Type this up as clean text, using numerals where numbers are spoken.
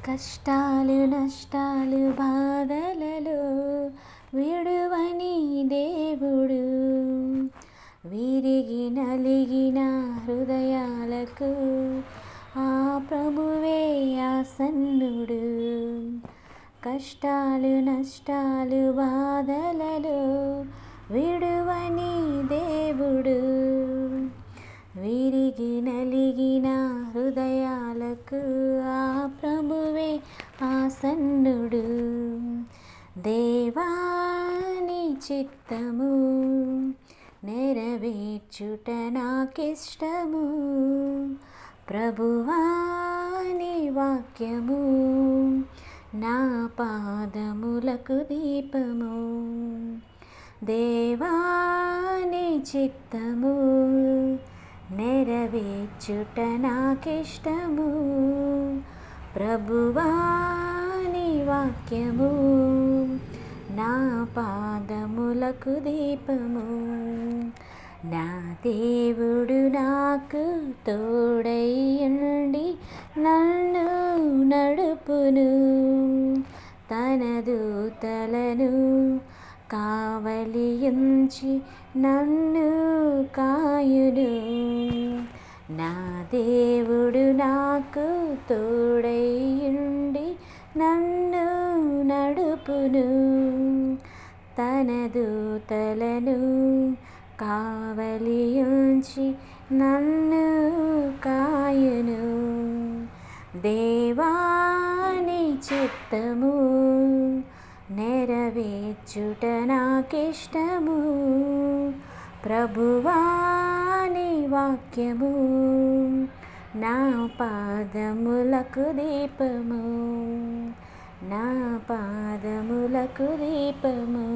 కష్టాలు నష్టాలు బాధలలో విడువని దేవుడు, విరిగి నలిగిన హృదయాలకు ఆ ప్రభువే ఆసన్నుడు. కష్టాలు నష్టాలు బాధలలో విడువని దేవుడు, విరిగి నలిగిన హృదయాలకు ఆ ప్రభువే ఆసన్నుడు. దేవాని చిత్తము నెరవేర్చుట నాకిష్టము, ప్రభువాని వాక్యము నా పాదములకు దీపము. దేవాని చిత్తము నెరవేర్చుట నాకిష్టము, ప్రభువాని వాక్యము నా పాదములకు దీపము. నా దేవుడు నాకు తోడై ఉండి నన్ను నడుపును, తన దూతలను కావలియుంచి నన్ను కాయును. నా దేవుడు నాకు తోడై ఉండి నన్ను నడుపును, తన దూతలను కావలియుంచి నన్ను కాయును. దేవాని చిత్తము నెరవేర్చుట నాకిష్టము, ప్రభువాని వాక్యము నా పాదములకు దీపము, నా పాదములకు దీపము.